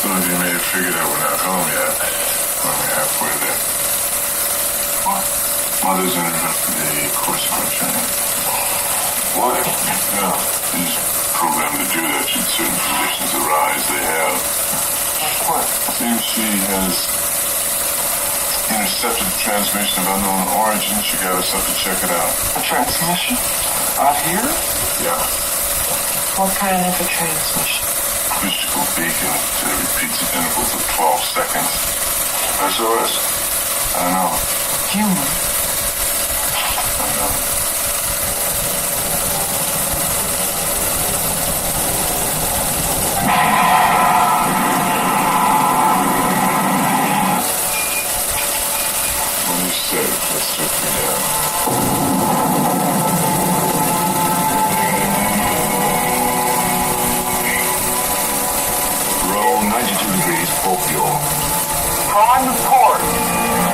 Still haven't made it figure that we're not home yet. Only halfway there. What? Mother's interrupted the course of our training. Why? Yeah, he's programmed to do that should certain conditions arise. They have. What? Seems she has intercepted the transmission of unknown origin. She got us up to check it out. A transmission? Out here? Yeah. What kind of a transmission? Acoustical beacon that repeats at intervals of 12 seconds. SOS? I don't know. Human? I don't know. When you're safe, let's check you down. Roll 92 degrees, full fuel. Prime report.